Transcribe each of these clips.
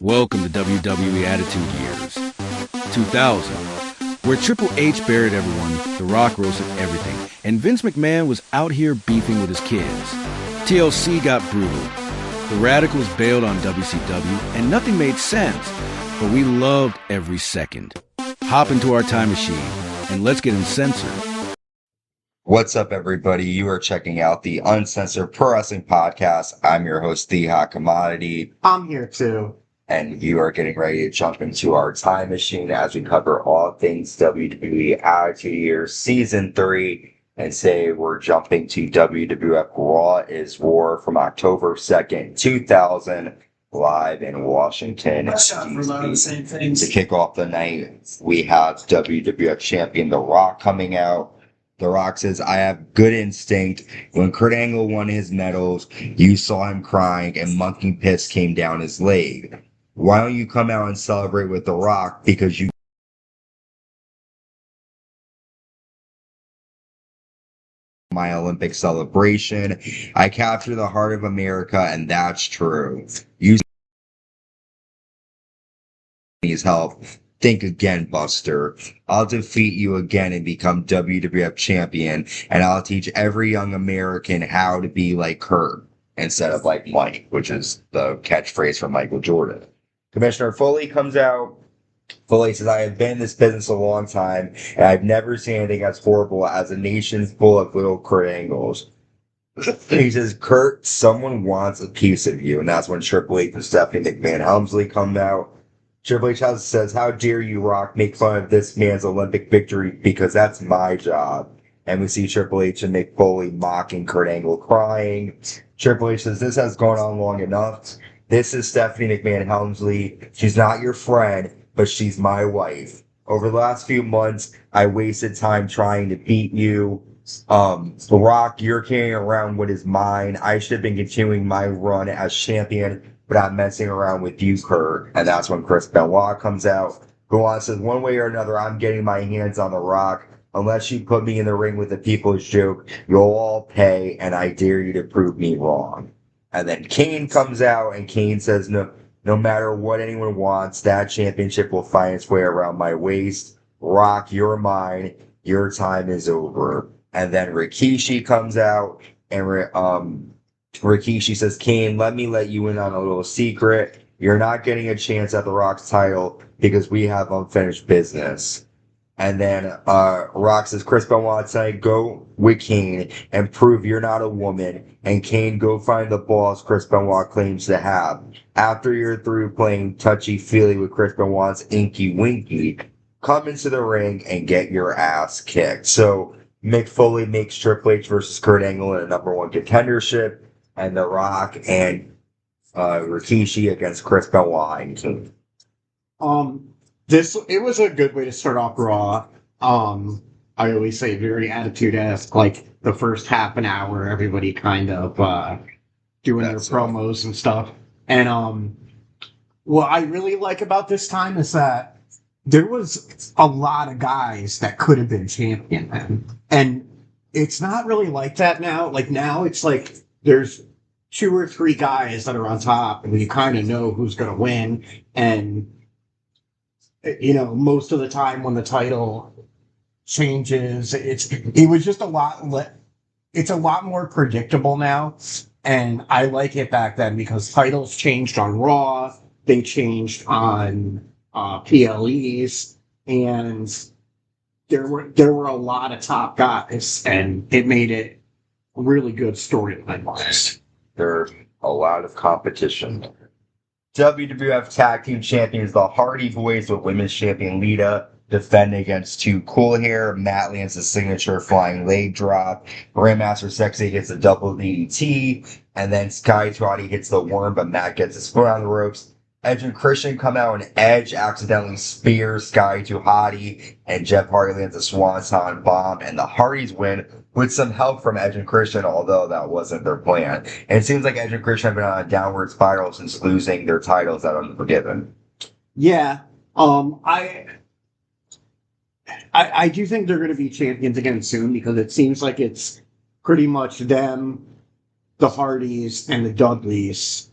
Welcome to WWE Attitude Years 2000, where Triple H buried everyone, The Rock roasted everything, and Vince McMahon was out here beefing with his kids. TLC got brutal. The Radicals bailed on WCW, and nothing made sense, but we loved every second. Hop into our time machine, and let's get Uncensored. What's up, everybody? You are checking out the Uncensored Pro Wrestling Podcast. I'm your host, The Hot Commodity. I'm here too. And you are getting ready to jump into our time machine as we cover all things WWE Attitude Years Season 3. And today we're jumping to WWF RAW is WAR from October 2nd, 2000, live in Washington, D.C. To kick off the night, we have WWF Champion The Rock coming out. The Rock says, I have good instinct. When Kurt Angle won his medals, you saw him crying and monkey piss came down his leg. Why don't you come out and celebrate with The Rock? Because you my Olympic celebration. I capture the heart of America, and that's true. You needs help. Think again, Buster. I'll defeat you again and become WWF champion, and I'll teach every young American how to be like Kurt instead of like Mike, which is the catchphrase from Michael Jordan. Commissioner Foley comes out. Foley says, I have been in this business a long time, and I've never seen anything as horrible as a nation full of little Kurt Angles. He says, Kurt, someone wants a piece of you, and that's when Triple H and Stephanie McMahon Helmsley come out. Triple H says, how dare you, Rock, make fun of this man's Olympic victory, because that's my job. And we see Triple H and Mick Foley mocking Kurt Angle crying. Triple H says, this has gone on long enough. This is Stephanie McMahon Helmsley. She's not your friend, but she's my wife. Over the last few months, I wasted time trying to beat you. The Rock, you're carrying around what is mine. I should have been continuing my run as champion, but I'm messing around with you, Kurt. And that's when Chris Benoit comes out. Benoit says, one way or another, I'm getting my hands on The Rock. Unless you put me in the ring with the People's Joke, you'll all pay, and I dare you to prove me wrong. And then Kane comes out, and Kane says, no matter what anyone wants, that championship will find its way around my waist. Rock, you're mine. Your time is over. And then Rikishi comes out, and Rikishi says, Kane, let me let you in on a little secret. You're not getting a chance at The Rock's title because we have unfinished business. And then Rock says, Chris Benoit tonight, go with Kane and prove you're not a woman. And Kane, go find the balls Chris Benoit claims to have. After you're through playing touchy-feely with Chris Benoit's Inky Winky, come into the ring and get your ass kicked. So Mick Foley makes Triple H versus Kurt Angle in a #1 contendership. And The Rock and Rikishi against Chris Benoit and Kane. It was a good way to start off Raw. I always say very attitude-esque, like the first half an hour, everybody kind of doing their promos and stuff. And what I really like about this time is that there was a lot of guys that could have been champion then. And it's not really like that now. Like now it's like there's 2 or 3 guys that are on top and you kind of know who's going to win. And you know, most of the time when the title changes, it was just a lot. It's a lot more predictable now, and I like it back then because titles changed on Raw, they changed on PLEs, and there were a lot of top guys, and it made it really good storyline-wise. There's a lot of competition. WWF Tag Team Champions, the Hardy Boys with Women's Champion Lita, defend against Too Cool Hair. Matt lands a signature flying leg drop. Grandmaster Sexy hits a double DDT. And then Sky Trotty hits the worm, but Matt gets his foot on the ropes. Edge and Christian come out, and Edge accidentally spears Sky to Hottie, and Jeff Hardy lands a Swanton bomb, and the Hardys win with some help from Edge and Christian, although that wasn't their plan. And it seems like Edge and Christian have been on a downward spiral since losing their titles at Unforgiven. Yeah, I do think they're going to be champions again soon because it seems like it's pretty much them, the Hardys, and the Dudleys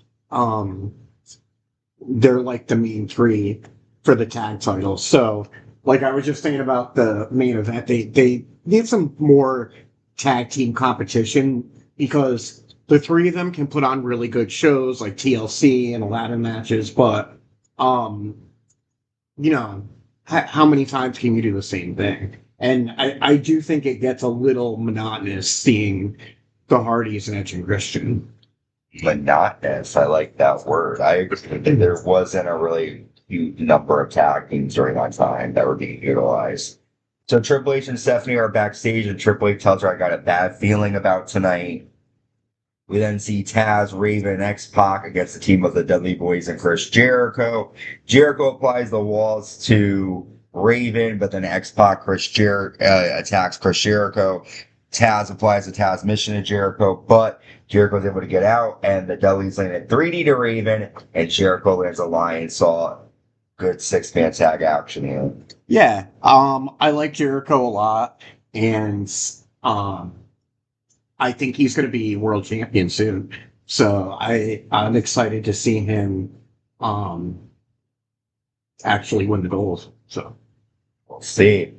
they're like the main three for the tag titles. So, like, I was just thinking about the main event. They need some more tag team competition because the three of them can put on really good shows like TLC and ladder matches, but you know, how many times can you do the same thing? And I do think it gets a little monotonous seeing the Hardys and Edge and Christian. Monotonous, I like that word. I agree that there wasn't a really huge number of tag teams during that time that were being utilized. So Triple H and Stephanie are backstage, and Triple H tells her, I got a bad feeling about tonight. We then see Taz, Raven, and X-Pac against the team of the Dudley Boys and Chris Jericho. Jericho applies the walls to Raven, but then X-Pac attacks Chris Jericho. Taz applies the Taz mission to Jericho, but Jericho's able to get out, and the Dudleys land a 3D to Raven, and Jericho lands a Lion Saw. Good six-man tag action here. Yeah, I like Jericho a lot, and I think he's going to be world champion soon. So I'm excited to see him actually win the gold. So we'll see.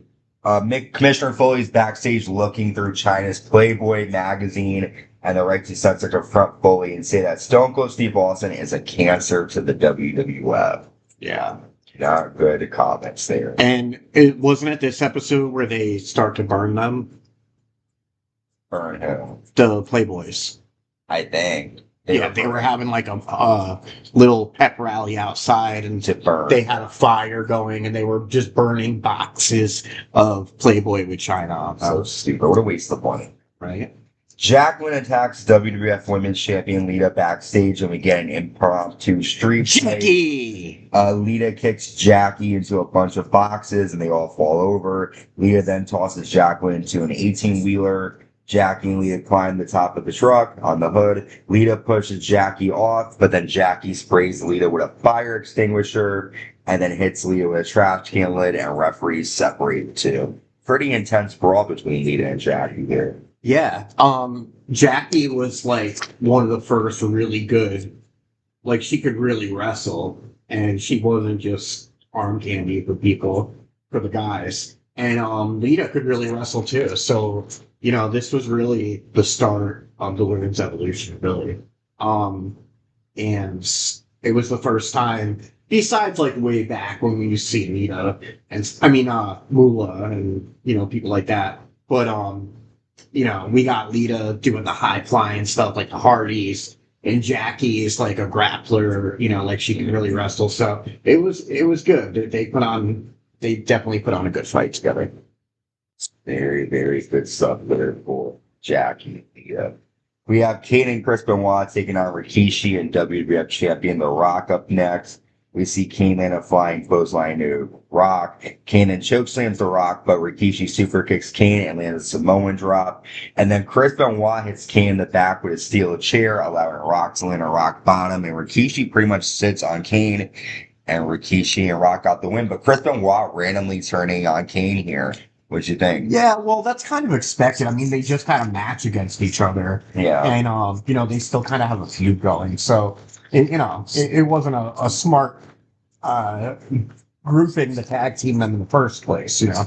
Commissioner Foley's backstage looking through China's Playboy magazine, and the right to censor confront Foley and say that Stone Cold Steve Austin is a cancer to the WWF. Yeah. Not good comments there. And it wasn't it this episode where they start to burn them? Burn who? The Playboys. I think. They were having like a little pep rally outside, and they had a fire going, and they were just burning boxes of Playboy with China on. So stupid. What a waste of money. Right? Jacqueline attacks WWF Women's Champion Lita backstage, and we get an impromptu street fight. Lita kicks Jackie into a bunch of boxes, and they all fall over. Lita then tosses Jacqueline into an 18-wheeler. Jackie and Lita climb the top of the truck on the hood. Lita pushes Jackie off, but then Jackie sprays Lita with a fire extinguisher and then hits Lita with a trash can lid, and referees separate the two. Pretty intense brawl between Lita and Jackie here. Yeah. Jackie was like one of the first really good, like she could really wrestle, and she wasn't just arm candy for people, for the guys. And Lita could really wrestle too. So, you know, this was really the start of the women's evolution, really. And it was the first time, besides like way back when we used to see Lita and Moolah and, you know, people like that. But you know, we got Lita doing the high flying stuff like the Hardys, and Jackie is like a grappler, you know, like she can really wrestle. So it was good. They definitely put on a good fight together. Very, very good stuff there for Jackie. Yeah. We have Kane and Chris Benoit taking on Rikishi and WWF Champion The Rock up next. We see Kane land a flying clothesline to Rock. Kane then chokeslams The Rock, but Rikishi super kicks Kane and lands a Samoan drop. And then Chris Benoit hits Kane in the back with a steel chair, allowing Rock to land a rock bottom. And Rikishi pretty much sits on Kane, and Rikishi and Rock got the win. But Chris Benoit randomly turning on Kane here. What'd you think? Yeah, well, that's kind of expected. I mean, they just kind of match against each other. Yeah. And, you know, they still kind of have a feud going. So, it wasn't a smart grouping the tag team them in the first place, you know.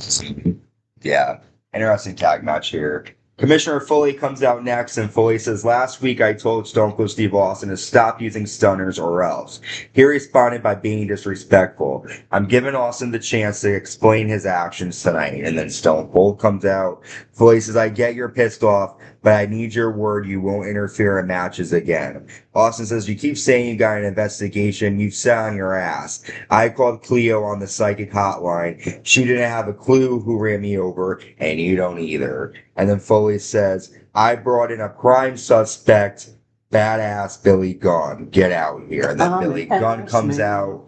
Yeah. Interesting tag match here. Commissioner Foley comes out next, and Foley says, last week I told Stone Cold Steve Austin to stop using stunners or else. He responded by being disrespectful. I'm giving Austin the chance to explain his actions tonight. And then Stone Cold comes out. Foley says, I get you're pissed off, but I need your word you won't interfere in matches again. Austin says, you keep saying you got an investigation. You sat on your ass. I called Cleo on the psychic hotline. She didn't have a clue who ran me over, and you don't either. And then Foley says, I brought in a crime suspect, badass Billy Gunn. Get out here. And then Billy Gunn comes out.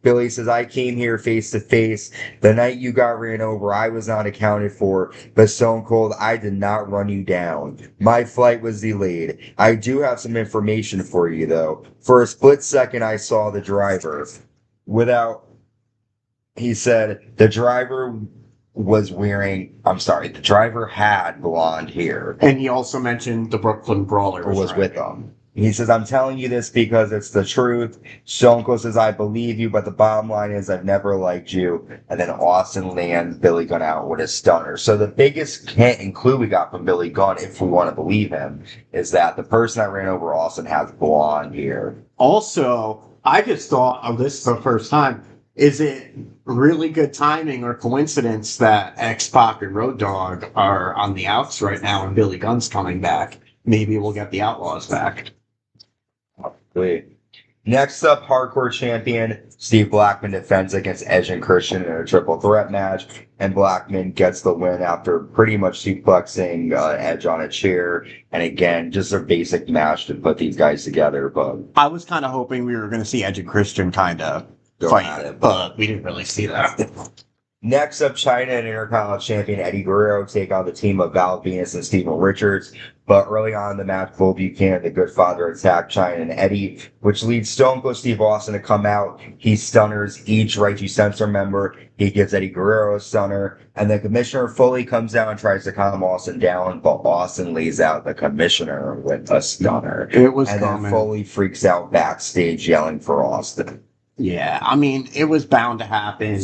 Billy says, I came here face to face. The night you got ran over, I was not accounted for. But Stone Cold, I did not run you down. My flight was delayed. I do have some information for you, though. For a split second, I saw the driver. He said, the driver had blonde hair. And he also mentioned the Brooklyn Brawler was with him. He says, I'm telling you this because it's the truth. Stone Cold says, I believe you, but the bottom line is I've never liked you. And then Austin lands Billy Gunn out with a stunner. So the biggest hint and clue we got from Billy Gunn, if we want to believe him, is that the person that ran over Austin has blonde hair. Also, I just thought of this for the first time. Is it really good timing or coincidence that X-Pac and Road Dogg are on the outs right now and Billy Gunn's coming back? Maybe we'll get the Outlaws back. Next up, Hardcore Champion Steve Blackman defends against Edge and Christian in a triple threat match, and Blackman gets the win after pretty much suplexing Edge on a chair. And again, just a basic match to put these guys together. But I was kind of hoping we were going to see Edge and Christian kind of fight, but we didn't really see that. Next up, China and Intercontinental Champion Eddie Guerrero take on the team of Val Venus and Steven Richards. But early on in the match, Bull Buchanan, the Good Father, attack China and Eddie, which leads Stone Cold Steve Austin to come out. He stunners each Right to Censor member. He gives Eddie Guerrero a stunner. And then Commissioner Foley comes out and tries to calm Austin down, but Austin lays out the Commissioner with a stunner. It was and common. Then Foley freaks out backstage yelling for Austin. Yeah, I mean, it was bound to happen.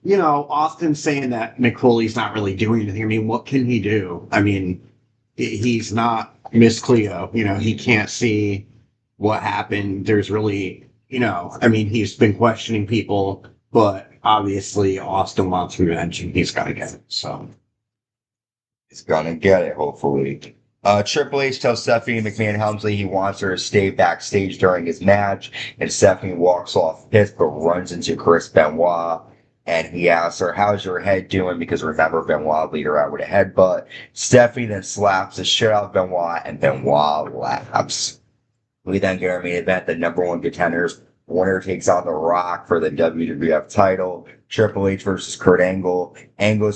You know, Austin saying that Mick Foley's not really doing anything. I mean, what can he do? I mean, he's not Miss Cleo. You know, he can't see what happened. There's really, you know, I mean, he's been questioning people, but obviously Austin wants revenge and he's got to get it. So he's gonna get it, hopefully. Triple H tells Stephanie McMahon Helmsley he wants her to stay backstage during his match, and Stephanie walks off pissed but runs into Chris Benoit. And he asks her, how's your head doing? Because remember, Benoit lead her out with a headbutt. Stephanie then slaps the shit out of Benoit, and Benoit laughs. We then get our main event, the number one contenders. Winner takes on The Rock for the WWF title. Triple H versus Kurt Angle. Triple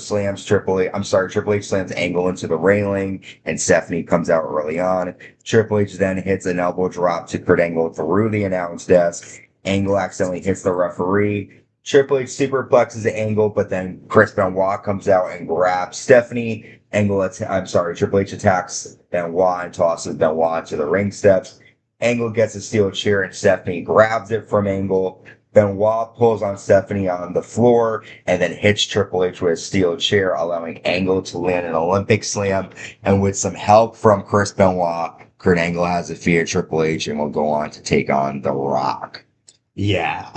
H slams Angle into the railing, and Stephanie comes out early on. Triple H then hits an elbow drop to Kurt Angle through the announce desk. Angle accidentally hits the referee. Triple H superplexes Angle, but then Chris Benoit comes out and grabs Stephanie. Triple H attacks Benoit and tosses Benoit to the ring steps. Angle gets a steel chair and Stephanie grabs it from Angle. Benoit pulls on Stephanie on the floor and then hits Triple H with a steel chair, allowing Angle to land an Olympic slam. And with some help from Chris Benoit, Kurt Angle has defeated Triple H and will go on to take on The Rock. Yeah,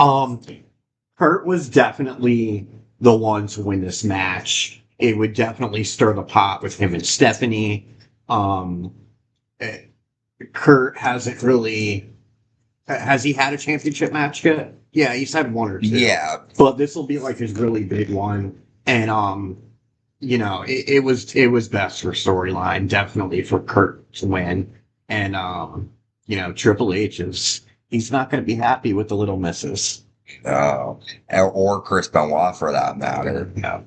Kurt was definitely the one to win this match. It would definitely stir the pot with him and Stephanie. Kurt hasn't really... Has he had a championship match yet? Yeah, he's had one or two. Yeah. But this will be like his really big one. And, you know, it was best for storyline, definitely for Kurt to win. And, you know, Triple H he's not going to be happy with the little misses. Or Chris Benoit for that matter. Yeah.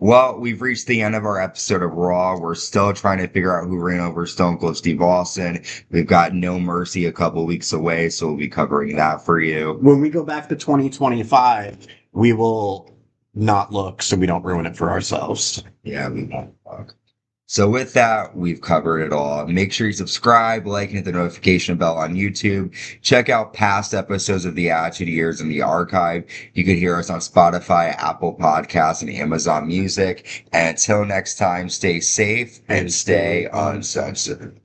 Well, we've reached the end of our episode of Raw. We're still trying to figure out who ran over Stone Cold Steve Austin. We've got No Mercy a couple weeks away, so we'll be covering that for you. When we go back to 2025, we will not look so we don't ruin it for ourselves. Yeah, we won't look. So with that, we've covered it all. Make sure you subscribe, like, and hit the notification bell on YouTube. Check out past episodes of the Attitude Years in the archive. You can hear us on Spotify, Apple Podcasts, and Amazon Music. And until next time, stay safe and stay uncensored.